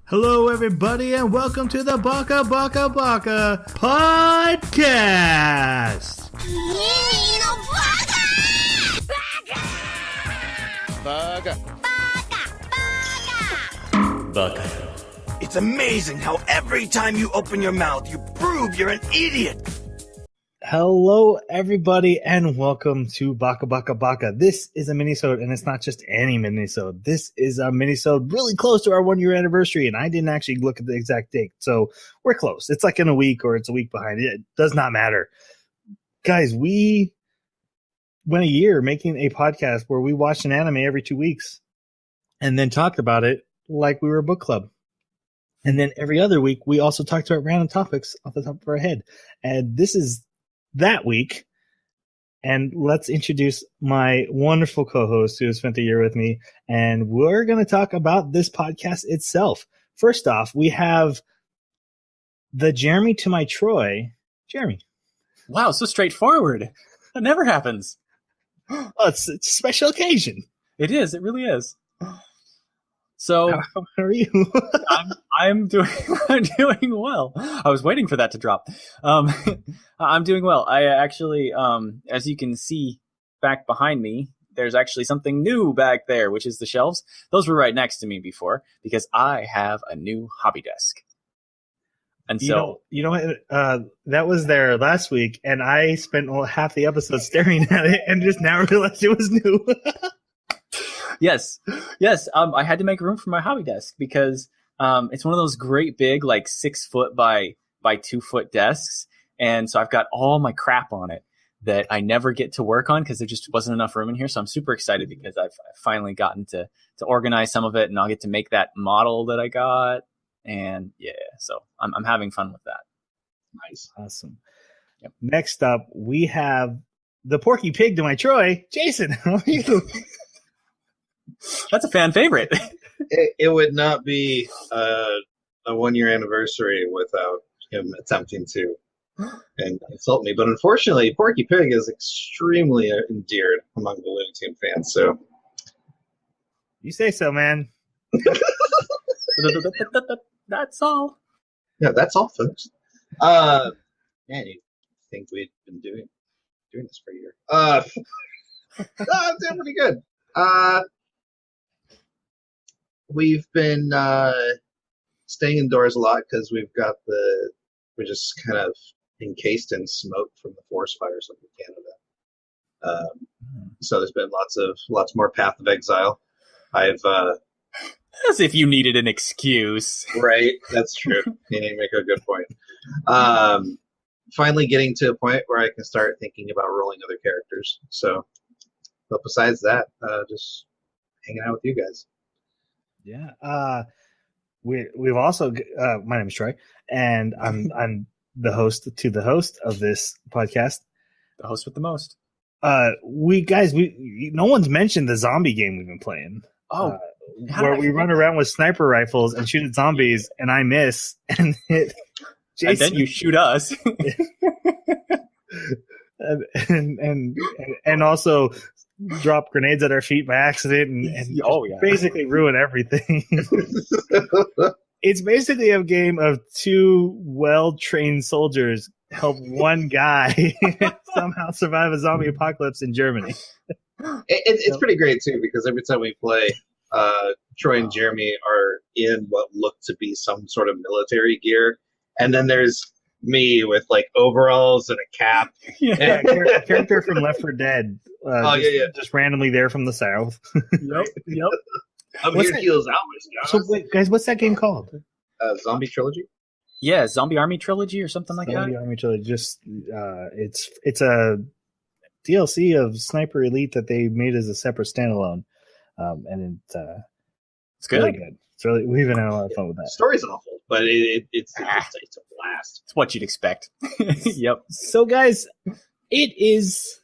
Hello, everybody, and welcome to the Baka Podcast. Baka. It's amazing how every time you open your mouth, you prove you're an idiot. Hello, everybody, and welcome to Baka. This is a minisode, and it's not just any minisode. This is a minisode really close to our 1 year anniversary, and I didn't actually look at the exact date, so we're close. It's like in a week, or it's a week behind. It does not matter. Guys, we went a year making a podcast where we watched an anime every 2 weeks and then talked about it like we were a book club. And then every other week, we also talked about random topics off the top of our head. And this is that week. And let's introduce my wonderful co-host who has spent the year with me. And we're going to talk about this podcast itself. First off, we have the Jeremy to my Troy. Jeremy. Wow, so straightforward. That never happens. Oh, it's a special occasion. It is. It really is. So, how are you? I'm doing well. I was waiting for that to drop. I'm doing well. I actually, as you can see back behind me, there's actually something new back there, which is the shelves. Those were right next to me before because I have a new hobby desk. And so, you know what? That was there last week, and I spent half the episode staring at it, and just now realized it was new. Yes. I had to make room for my hobby desk because it's one of those great big, like 6 foot by 2 foot desks, and so I've got all my crap on it that I never get to work on because there just wasn't enough room in here. So I'm super excited because I've finally gotten to organize some of it, and I'll get to make that model that I got. And yeah, so I'm having fun with that. Nice. Awesome. Yep. Next up, we have the Porky Pig to my Troy. Jason, how are you? That's a fan favorite. It would not be a 1 year anniversary without him attempting to insult me. But unfortunately, Porky Pig is extremely endeared among the Looney Tunes fans. So you say so, man. That's all. Yeah, that's all, folks. Man, you think we'd been doing this for a year? I'm doing pretty good. We've been staying indoors a lot because we're just kind of encased in smoke from the forest fires up in Canada. So there's been lots more Path of Exile. I've as if you needed an excuse. Right, that's true. You make a good point. Finally getting to a point where I can start thinking about rolling other characters. So, but besides that, just hanging out with you guys. Yeah. We've also my name is Troy, and I'm the host to the host of this podcast. The host with the most. No one's mentioned the zombie game we've been playing. Oh, where we run around with sniper rifles and shoot at zombies, and I miss and hit Jason. And then you shoot us. and also drop grenades at our feet by accident and basically ruin everything. It's basically a game of 2 well-trained soldiers help one guy somehow survive a zombie apocalypse in Germany. It's pretty great too, because every time we play, Troy and Jeremy are in what look to be some sort of military gear, and then there's me with like overalls and a cap. Yeah, a character from Left 4 Dead. Just randomly there from the south. Yep. I'm here to heal his hours, guys. So wait, guys, what's that game called? Zombie Trilogy. Yeah, Zombie Army Trilogy or something like Zombie that. Army Trilogy. Just it's a DLC of Sniper Elite that they made as a separate standalone, and it's good. Really good. It's really, we've been having a lot of fun with that. The story's awful, but it's a blast. It's what you'd expect. Yep. So, guys, it is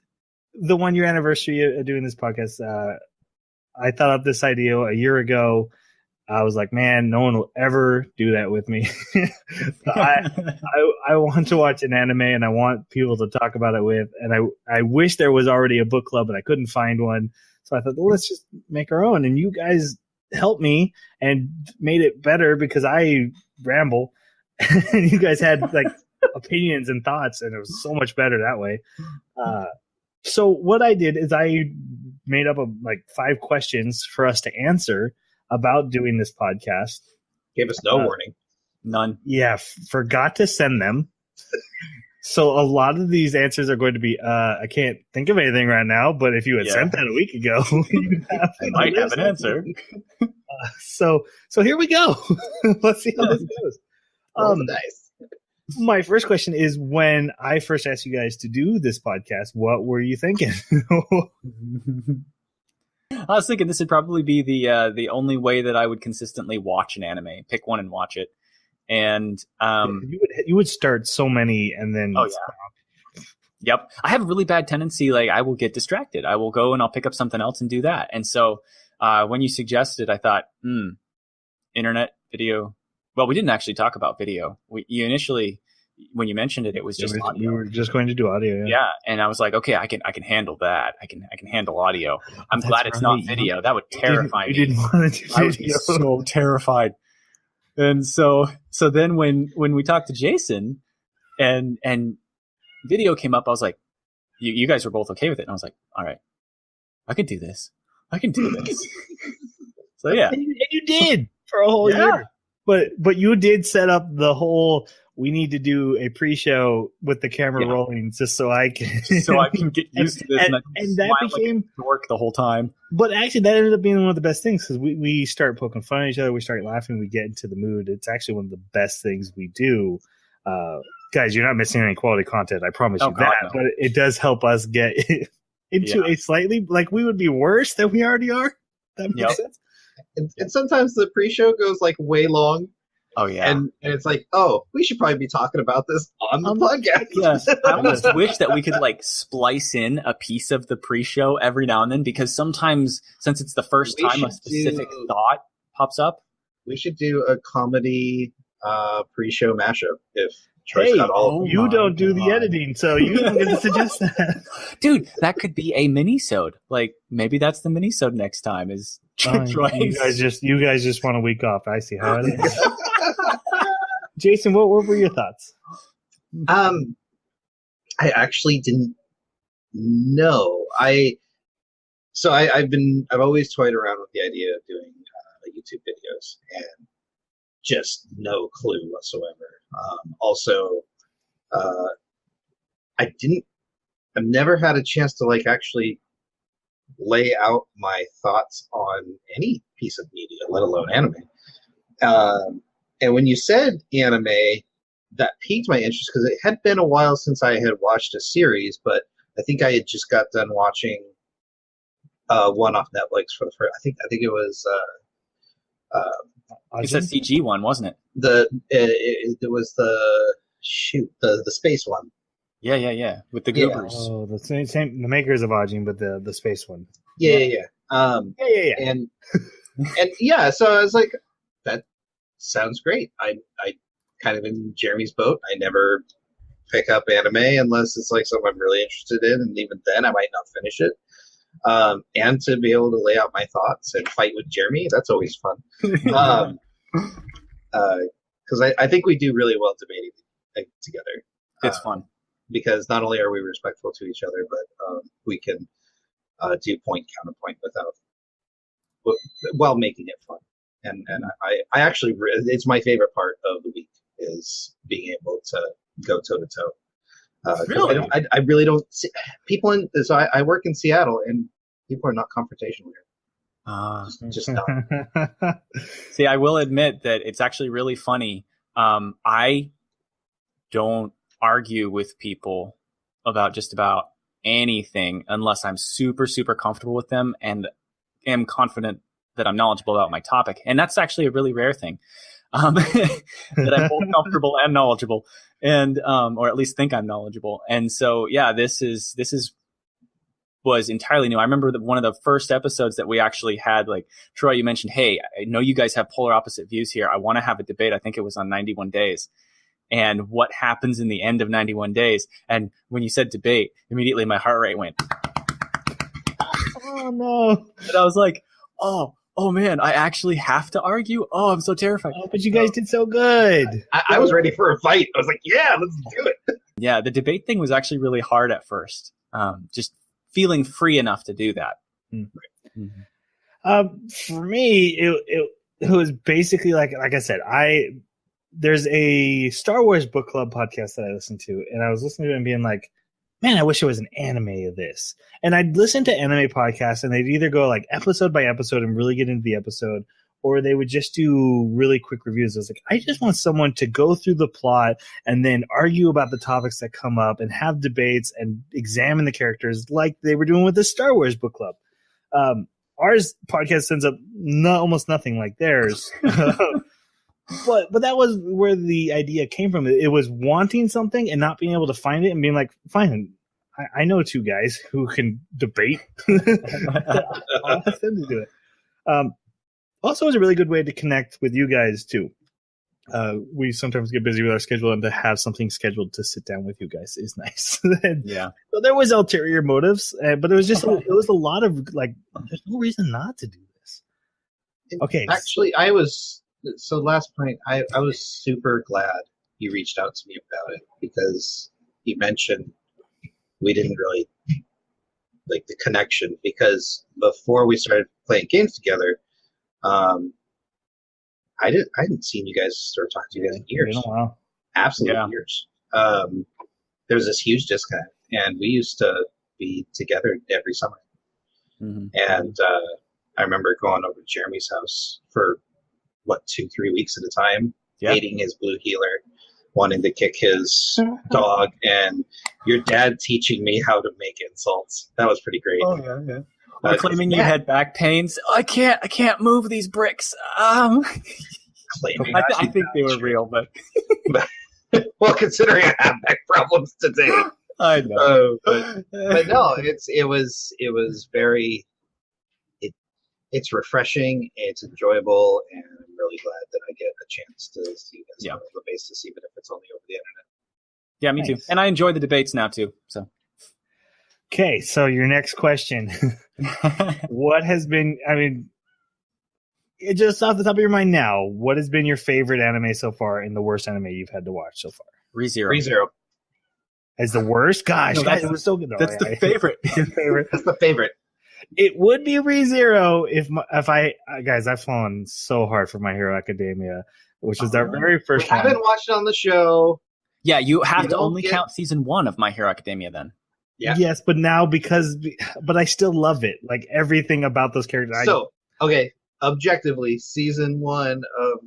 the 1 year anniversary of doing this podcast. I thought up this idea a year ago. I was like, man, no one will ever do that with me. I want to watch an anime, and I want people to talk about it with. And I wish there was already a book club, but I couldn't find one. So I thought, well, let's just make our own. And you guys helped me and made it better because I ramble, and you guys had like opinions and thoughts, and it was so much better that way. So what I did is I made up like 5 questions for us to answer about doing this podcast. Gave us no warning. None. Yeah, forgot to send them. So a lot of these answers are going to be, I can't think of anything right now, but if you had sent that a week ago, I might have an answer. So here we go. Let's see how this goes. Nice. My first question is, when I first asked you guys to do this podcast, what were you thinking? I was thinking this would probably be the only way that I would consistently watch an anime. Pick one and watch it. And you would start so many and then stop. Yep. I have a really bad tendency, like I will get distracted. I will go and I'll pick up something else and do that. And so when you suggested, I thought, internet, video. Well, we didn't actually talk about video. You initially, when you mentioned it, it was just audio. We were just going to do audio. Yeah, and I was like, okay, I can handle that. I can handle audio. I'm glad it's not video. That would terrify me. You didn't want to do video. I would be so terrified. And so then when we talked to Jason and video came up, I was like, you guys were both okay with it. And I was like, all right, I can do this. I can do this. So yeah. And you did for a whole year. But you did set up the whole, we need to do a pre-show with the camera rolling just so I can get used to this. And that became work the whole time. But actually, that ended up being one of the best things because we start poking fun at each other. We start laughing. We get into the mood. It's actually one of the best things we do. Guys, you're not missing any quality content. I promise you that. No. But it does help us get into a slightly, like we would be worse than we already are. That makes sense. And sometimes the pre-show goes like way long. Oh yeah, and it's like, oh, we should probably be talking about this on the podcast. Yes, I almost wish that we could like splice in a piece of the pre-show every now and then, because sometimes, since it's the first time a specific thought pops up, we should do a comedy pre-show mashup. If Troy's got all, you don't do the editing, so you don't get to suggest that, dude. That could be a mini-sode. Like maybe that's the mini-sode next time. Is you guys just want a week off? I see how it is. Jason, what were your thoughts? I actually didn't know. I've always toyed around with the idea of doing YouTube videos, and just no clue whatsoever. I've never had a chance to like actually lay out my thoughts on any piece of media, let alone anime. And when you said anime, that piqued my interest because it had been a while since I had watched a series, but I think I had just got done watching one off Netflix for the first. I think it was. It's a CG one, wasn't it? It was the space one. Yeah, with the goobers. Yeah. Oh, the same the makers of Ajin, but the space one. Yeah. And yeah, so I was like, that sounds great. I kind of in Jeremy's boat. I never pick up anime unless it's like something I'm really interested in, and even then I might not finish it. And to be able to lay out my thoughts and fight with Jeremy, that's always fun. Because I think we do really well debating together. It's fun. Because not only are we respectful to each other, but we can do point counterpoint while making it fun. And I actually, it's my favorite part of the week is being able to go toe to toe. Really? I really don't see people in. So I work in Seattle, and people are not confrontational here. Just not. See, I will admit that it's actually really funny. I don't argue with people about just about anything unless I'm super, super comfortable with them and am confident that I'm knowledgeable about my topic. And that's actually a really rare thing, that I'm both comfortable and knowledgeable, and or at least think I'm knowledgeable. And so, yeah, this was entirely new. I remember that one of the first episodes that we actually had, like, Troy, you mentioned, hey, I know you guys have polar opposite views here. I want to have a debate. I think it was on 91 Days. And what happens in the end of 91 Days. And when you said debate, immediately my heart rate went. Oh, no. And I was like, oh, oh man, I actually have to argue. Oh, I'm so terrified. Oh, but you guys did so good. I was ready for a fight. I was like, yeah, let's do it. Yeah, the debate thing was actually really hard at first. Just feeling free enough to do that. For me, it was basically like I said, there's a Star Wars book club podcast that I listen to, and I was listening to it and being like, man, I wish there was an anime of this. And I'd listen to anime podcasts, and they'd either go like episode by episode and really get into the episode, or they would just do really quick reviews. I was like, I just want someone to go through the plot and then argue about the topics that come up and have debates and examine the characters like they were doing with the Star Wars book club. Ours podcast ends up almost nothing like theirs. But that was where the idea came from. It was wanting something and not being able to find it and being like, fine, I know two guys who can debate. I'll ask them to do it. Also, it was a really good way to connect with you guys, too. We sometimes get busy with our schedule, and to have something scheduled to sit down with you guys is nice. Yeah. So there was ulterior motives, but it was just it was a lot of like, there's no reason not to do this. Okay. Actually, so last point, I was super glad you reached out to me about it, because you mentioned we didn't really like the connection, because before we started playing games together, I hadn't seen you guys start talking to you guys in years. Been a while. Absolute years. There was this huge disconnect, and we used to be together every summer. Mm-hmm. And I remember going over to Jeremy's house for 2-3 weeks at a time, hating his blue healer, wanting to kick his dog, and your dad teaching me how to make insults. That was pretty great. Oh yeah. Or claiming you had back pains. I can't move these bricks. Claiming I think they were real, but well, considering I have back problems today, I know. but no, it was very. It's refreshing, it's enjoyable, and I'm really glad that I get a chance to see you guys on the basis, even if it's only over the internet. Yeah, me too. And I enjoy the debates now too. So, okay, so your next question: what has been? I mean, just off the top of your mind now, what has been your favorite anime so far, and the worst anime you've had to watch so far? ReZero. As the worst? Gosh, no, it was so good. That's the favorite. That's the favorite. It would be ReZero if I guys, I've fallen so hard for My Hero Academia, which was our very first one. I haven't watched it on the show. Yeah, you have to only count season 1 of My Hero Academia then. Yeah. Yes, but now but I still love it. Like everything about those characters. So, okay, objectively, season 1 of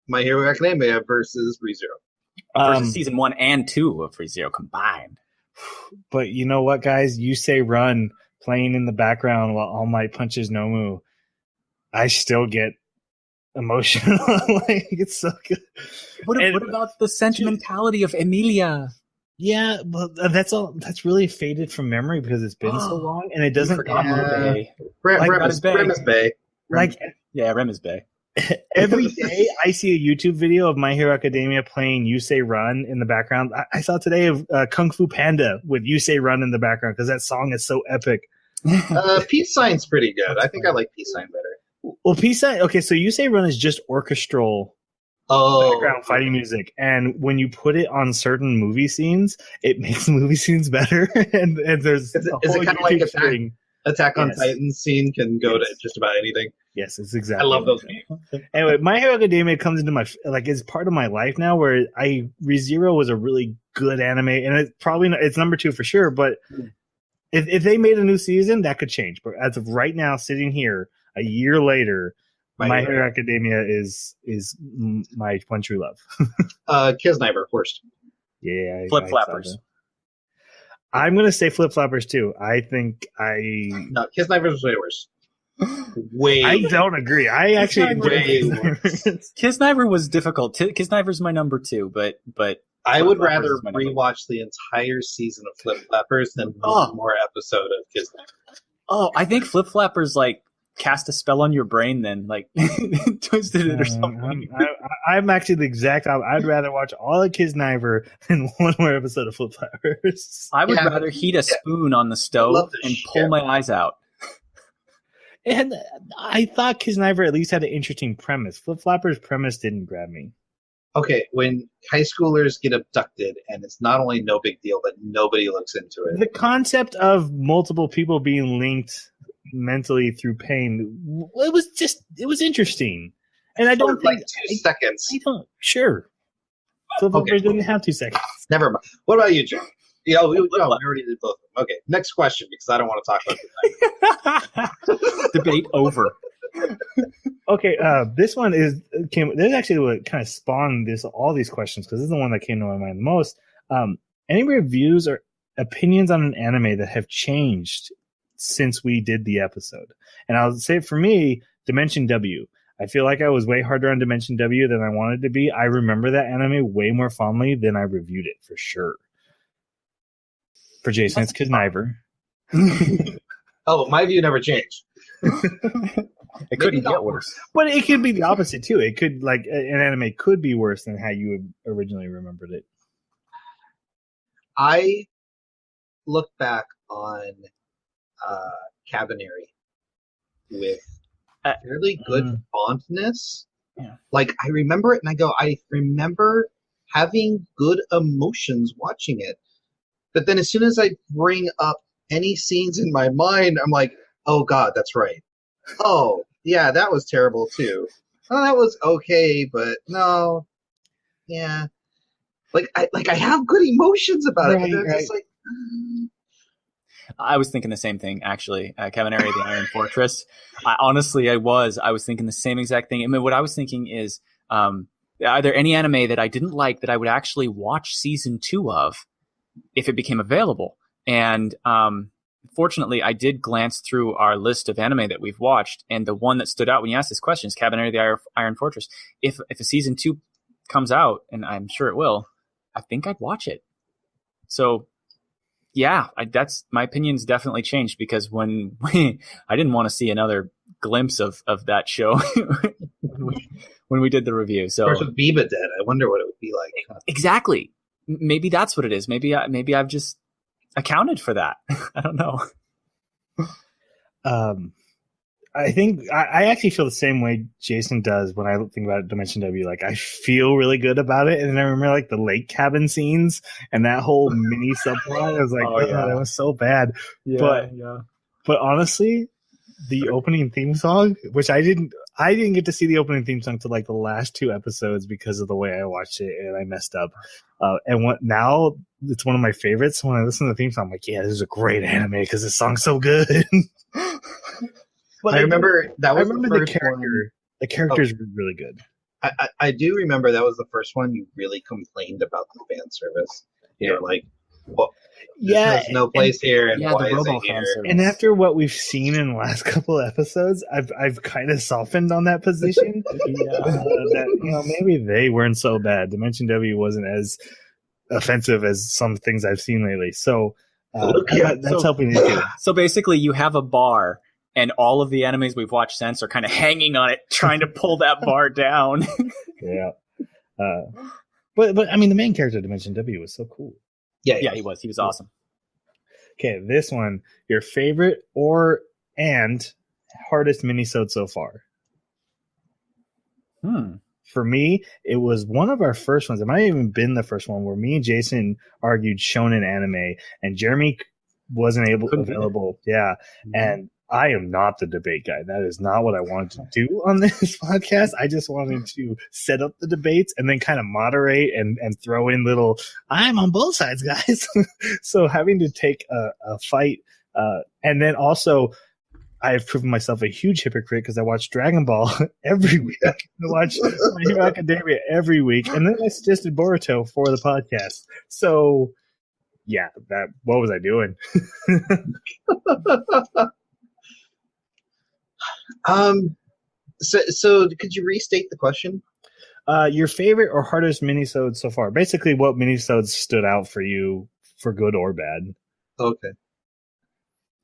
My Hero Academia versus ReZero. Versus season 1 and 2 of ReZero combined. But you know what, guys? You say run playing in the background while All Might punches Nomu. I still get emotional. Like, it's so good. What about the sentimentality of Emilia? Yeah, but that's really faded from memory because it's been so long, and it doesn't come Bay. Rem is Bay. Rem is Bay. Every day I see a YouTube video of My Hero Academia playing You Say Run in the background. I saw today of Kung Fu Panda with You Say Run in the background because that song is so epic. Peace Sign's pretty good. I think I like Peace Sign better. Well, Peace Sign, okay, so You Say Run is just orchestral background fighting music, and when you put it on certain movie scenes, it makes the movie scenes better. and there's is it kind of like Attack on Titan scene can go to just about anything. Yes, it's exactly. I love those games. Anyway, My Hero Academia comes into my it's part of my life now. Where ReZero was a really good anime, and it's probably it's number 2 for sure. But if they made a new season, that could change. But as of right now, sitting here a year later, My Hero Academia is my one true love. Kiznaiver worst. Yeah, Flip Flappers. I'm gonna say Flip Flappers too. I think no, Kiznaiver was way worse. I don't agree. I actually Kiznaiver was difficult. Kiznaiver's my number 2, but I would rather rewatch the entire season of Flip Flappers than one more episode of Kiznaiver. Oh, I think Flip Flappers like cast a spell on your brain then like twisted it or something. I'm actually the exact opposite. I'd rather watch all of Kiznaiver than one more episode of Flip Flappers. I would rather heat a spoon on the stove and pull my eyes out. And I thought Kiznaiver at least had an interesting premise. Flip Flopper's premise didn't grab me. Okay, when high schoolers get abducted, and it's not only no big deal, but nobody looks into it. The concept of multiple people being linked mentally through pain, it was interesting. And I don't think... 2 seconds. Sure. Flip Floppers didn't have 2 seconds. Never mind. What about you, Joe? We already did both of them. Okay, next question, because I don't want to talk about it. Debate over. Okay, this one this is actually what kind of spawned all these questions, because this is the one that came to my mind the most. Any reviews or opinions on an anime that have changed since we did the episode? And I'll say for me, Dimension W. I feel like I was way harder on Dimension W than I wanted to be. I remember that anime way more fondly than I reviewed it, for sure. For Jason, it's Kiznaiver. Oh, my view never changed. It couldn't get worse. But it could be the opposite, too. It could, like, an anime could be worse than how you originally remembered it. I look back on Cabaneri with fairly good fondness. Yeah. Like, I remember it, and I remember having good emotions watching it. But then as soon as I bring up any scenes in my mind, I'm like, oh, God, that's right. Oh, yeah, that was terrible, too. Oh, that was okay, but no. Yeah. I have good emotions about it. But they're just like... I was thinking the same thing, actually. Cabaneri, the Iron Fortress. I was thinking the same exact thing. I mean, what I was thinking is, are there any anime that I didn't like that I would actually watch season 2 of if it became available? And fortunately, I did glance through our list of anime that we've watched, and the one that stood out when you asked this question is Cabaneri, the Iron Fortress. If a season 2 comes out, and I'm sure it will, I think I'd watch it. So... yeah, that's my opinion's definitely changed, because when I didn't want to see another glimpse of that show when we did the review. So, of course, with Biba dead, I wonder what it would be like. Exactly. Maybe that's what it is. Maybe I've just accounted for that. I don't know. I think I actually feel the same way Jason does when I think about Dimension W. Like, I feel really good about it, and then I remember like the lake cabin scenes and that whole mini subplot. I was like, that was so bad. Yeah, but honestly, the opening theme song, which I didn't get to see the opening theme song till like the last 2 episodes because of the way I watched it, and I messed up. Now it's one of my favorites. When I listen to the theme song, I'm like, yeah, this is a great anime because this song's so good. But I remember that was the character. The characters were really good. I do remember that was the first one you really complained about the fan service. You know, like, well, there's no place here, and why is it here? And after what we've seen in the last couple of episodes, I've kind of softened on that position. That maybe they weren't so bad. Dimension W wasn't as offensive as some things I've seen lately. So that's helping me too. So basically, you have a bar. And all of the animes we've watched since are kind of hanging on it, trying to pull that bar down. Yeah. But I mean, the main character of Dimension W was so cool. Yeah, he was. He was awesome. Okay, this one, your favorite and hardest minisode so far? For me, it was one of our first ones. It might have even been the first one where me and Jason argued shonen anime, and Jeremy wasn't available. Yeah, and I am not the debate guy. That is not what I wanted to do on this podcast. I just wanted to set up the debates and then kind of moderate and throw in little, I'm on both sides, guys. So having to take a fight. And then also, I have proven myself a huge hypocrite because I watch Dragon Ball every week. I watch My Hero Academia every week. And then I suggested Boruto for the podcast. So, yeah, what was I doing? So could you restate the question? Your favorite or hardest minisode so far? Basically, what minisodes stood out for you for good or bad? Okay.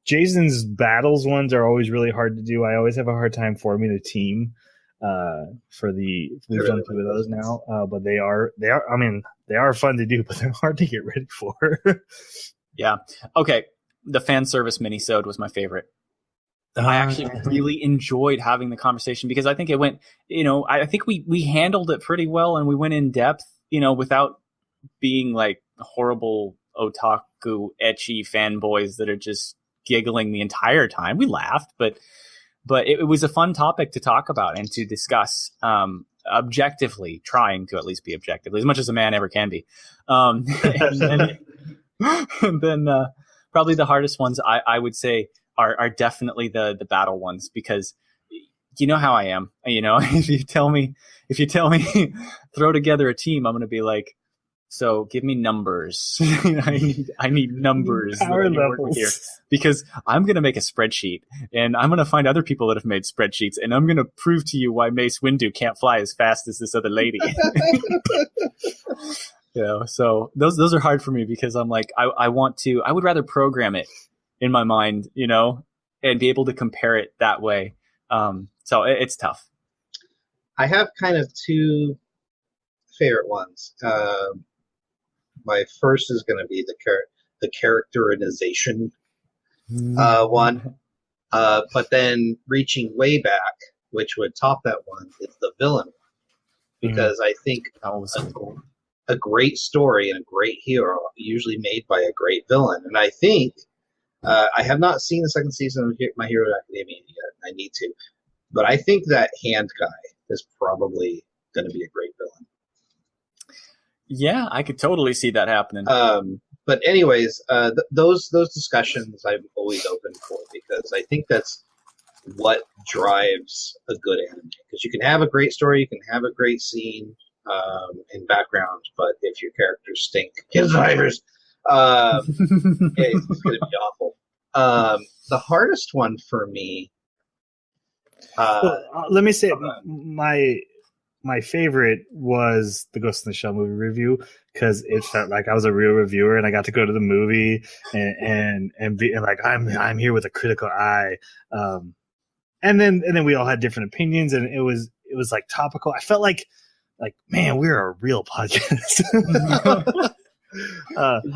Jason's battles ones are always really hard to do. I always have a hard time forming a team we've done 2 of those now. But they are I mean, they are fun to do, but they're hard to get ready for. Yeah. Okay. The fan service minisode was my favorite. I actually really enjoyed having the conversation because I think it went, I think we handled it pretty well and we went in depth, without being like horrible otaku ecchi fanboys that are just giggling the entire time. We laughed, but it was a fun topic to talk about and to discuss, objectively, trying to at least be objective, as much as a man ever can be. And then probably the hardest ones I would say are definitely the battle ones, because you know how I am. If you tell me throw together a team, I'm going to be like, so give me numbers. I need numbers Power that I can work with here, because I'm going to make a spreadsheet and I'm going to find other people that have made spreadsheets and I'm going to prove to you why Mace Windu can't fly as fast as this other lady. So those are hard for me because I'm like, I would rather program it in my mind, and be able to compare it that way. So it's tough. I have kind of two favorite ones. My first is going to be the characterization one, but then reaching way back, which would top that one, is the villain, because I think a great story and a great hero usually made by a great villain, and I think I have not seen the second season of My Hero Academia yet. I need to, but I think that hand guy is probably going to be a great villain. Yeah, I could totally see that happening. But anyways, those discussions I'm always open for, because I think that's what drives a good anime. Because you can have a great story, you can have a great scene and background, but if your characters stink, Kiznaivers, it's going to be awful. The hardest one for me. Let me say my favorite was the Ghost in the Shell movie review, because it felt like I was a real reviewer and I got to go to the movie and be like, I'm here with a critical eye. And then we all had different opinions, and it was like topical. I felt like man, we're a real podcast.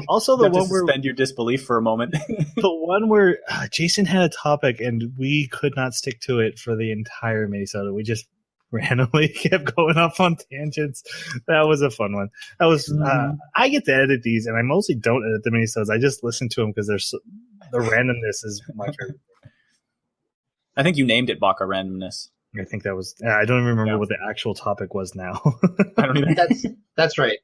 Also, the one where suspend your disbelief for a moment. The one where Jason had a topic and we could not stick to it for the entire Minnesota. We just randomly kept going off on tangents. That was a fun one. That was I get to edit these, and I mostly don't edit the Minnesotas. I just listen to them because the randomness is my favorite. I think you named it Baka Randomness. I think that was. I don't even remember what the actual topic was now. I don't even. That's right.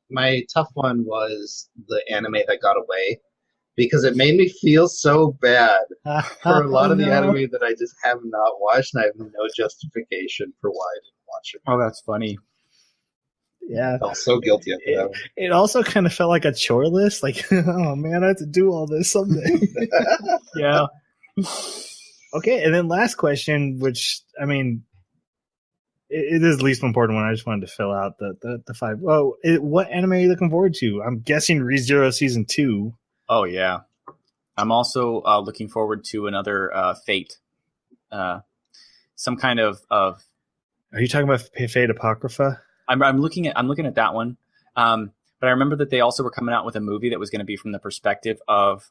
My tough one was the anime that got away, because it made me feel so bad for a lot of the anime that I just have not watched, and I have no justification for why I didn't watch it. Oh, that's funny. Yeah. I felt so guilty after that one. It also kind of felt like a chore list. Like, oh man, I have to do all this someday. Yeah. Okay, and then last question, which, I mean, it is the least important one. I just wanted to fill out the five. Well, what anime are you looking forward to? I'm guessing ReZero Season 2. Oh, yeah. I'm also looking forward to another Fate. Some kind of. Are you talking about Fate Apocrypha? I'm looking at that one. But I remember that they also were coming out with a movie that was going to be from the perspective of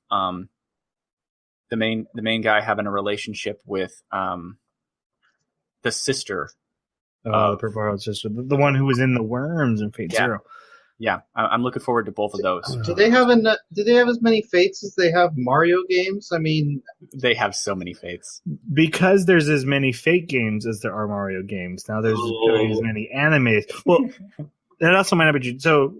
the main guy having a relationship with the sister. The Purple Heart sister, the one who was in the worms in Fate Zero. Yeah, I'm looking forward to both of those. Do they have as many Fates as they have Mario games? I mean, they have so many Fates. Because there's as many Fate games as there are Mario games. Now there's as many animes. Well, that also might not be true. So,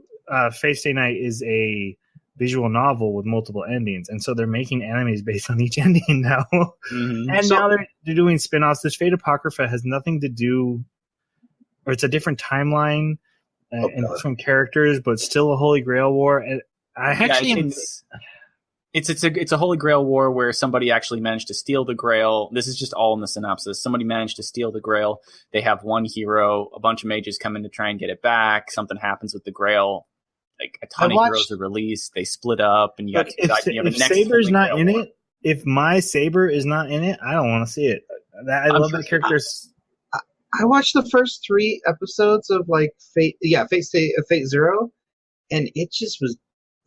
Fate Stay Night is a visual novel with multiple endings, and so they're making animes based on each ending now. Mm-hmm. And now they're doing spin-offs. This Fate Apocrypha has nothing to do, or it's a different timeline and different characters, but still a Holy Grail war. And I actually it's a Holy Grail war where somebody actually managed to steal the Grail. This is just all in the synopsis. Somebody managed to steal the Grail. They have one hero. A bunch of mages come in to try and get it back. Something happens with the Grail. Like a ton of heroes are released. They split up, and if Saber's not in it, if my Saber is not in it, I don't want to see it. I love that character. I watched the first 3 episodes of Fate Zero, and it just was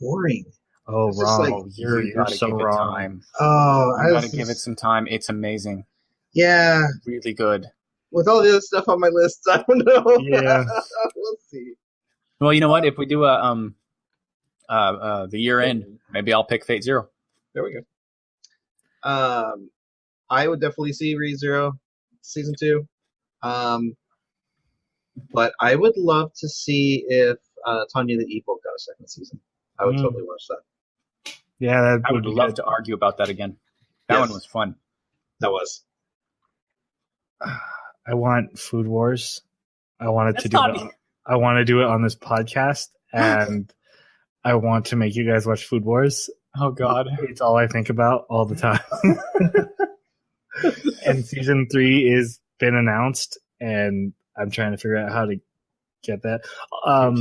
boring. Oh, It's just wrong. like, you're gotta so give it wrong. time. oh, You gotta give it some time. It's amazing. Yeah, Really good. with all the other stuff on my list, I don't know. Yeah. We'll see. Well, you know what? If we do the year end, maybe I'll pick Fate Zero. There we go. I would definitely see ReZero season 2. But I would love to see if Tanya the Evil got a second season. I would totally watch that. Yeah, that I would be love good. to argue about that again. That Yes. one was fun. That was. I want Food Wars. I wanted to That's do not- it. I want to do it on this podcast, and I want to make you guys watch Food Wars. Oh God. It's all I think about all the time. And season 3 is been announced, and I'm trying to figure out how to get that.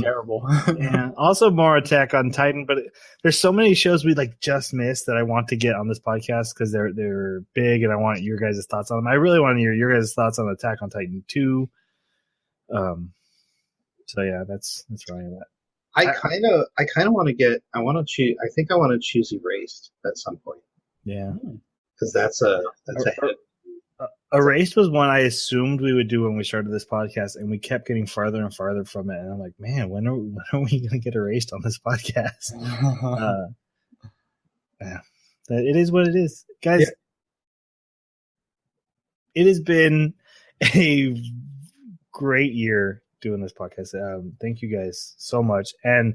Terrible. Yeah. Also, more Attack on Titan, but there's so many shows we like just missed that I want to get on this podcast because they're big, and I want your guys' thoughts on them. I really want to hear your guys' thoughts on Attack on Titan 2. So yeah, that's where I am at. I kind of want to get. I want to choose. I think I want to choose Erased at some point Yeah. because that's a hit. Erased was one I assumed we would do when we started this podcast, and we kept getting farther and farther from it. And I'm like, man, when are we going to get Erased on this podcast? Yeah, it is what it is, guys. Yeah. It has been a great year doing this podcast. Thank you guys so much, and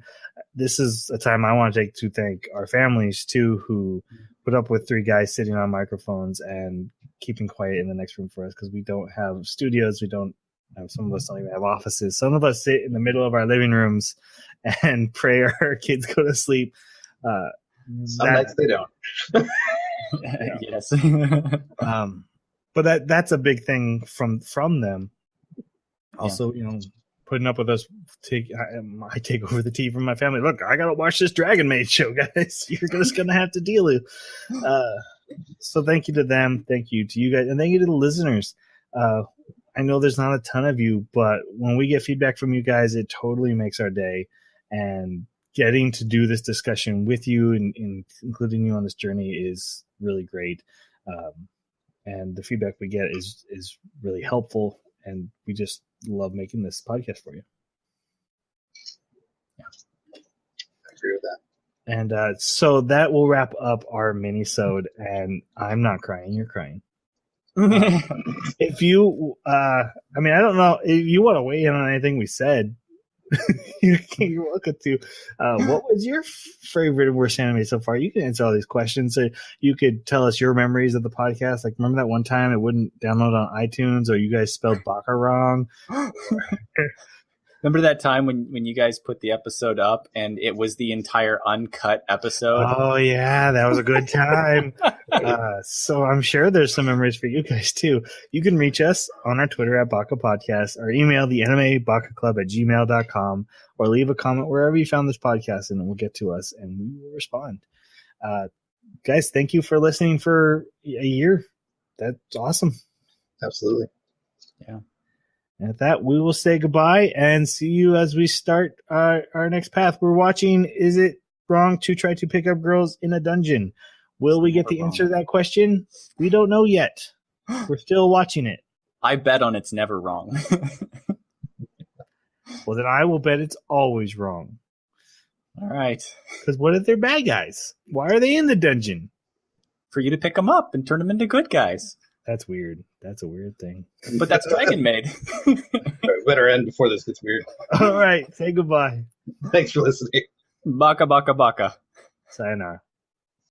this is a time I want to take to thank our families too, who put up with 3 guys sitting on microphones and keeping quiet in the next room for us because we don't have studios. We don't have, some of us don't even have offices. Some of us sit in the middle of our living rooms and pray our kids go to sleep. Some nights they don't. Yes. But that's a big thing from them. Also, putting up with us. I take over the tea from my family. Look, I gotta watch this Dragon Maid show, guys. You're just gonna have to deal with. So thank you to them. Thank you to you guys, and thank you to the listeners. I know there's not a ton of you, but when we get feedback from you guys, it totally makes our day. And getting to do this discussion with you and including you on this journey is really great. And the feedback we get is really helpful, and we just love making this podcast for you. I agree with that. And so that will wrap up our mini-sode, and I'm not crying, you're crying. If you, I don't know, if you want to weigh in on anything we said, you're welcome to. What was your favorite and worst anime so far? You can answer all these questions. So you could tell us your memories of the podcast. Like, remember that one time it wouldn't download on iTunes, or you guys spelled Baka wrong? Remember that time when you guys put the episode up and it was the entire uncut episode? Oh, yeah, that was a good time. So I'm sure there's some memories for you guys, too. You can reach us on our Twitter at Baka Podcast, or email the anime Baka Club at gmail.com, or leave a comment wherever you found this podcast, and it will get to us, and we will respond. Guys, thank you for listening for a year. That's awesome. Absolutely. Yeah. And at that, we will say goodbye and see you as we start our next path. We're watching Is It Wrong to Try to Pick Up Girls in a Dungeon? Will we get the answer to that question? We don't know yet. We're still watching it. I bet on it's never wrong. Well, then I will bet it's always wrong. All right. Because what if they're bad guys? Why are they in the dungeon? For you to pick them up and turn them into good guys. That's weird. That's a weird thing. But that's Dragon Maid. All right, better end before this gets weird. All right. Say goodbye. Thanks for listening. Baka baka baka. Sayonara.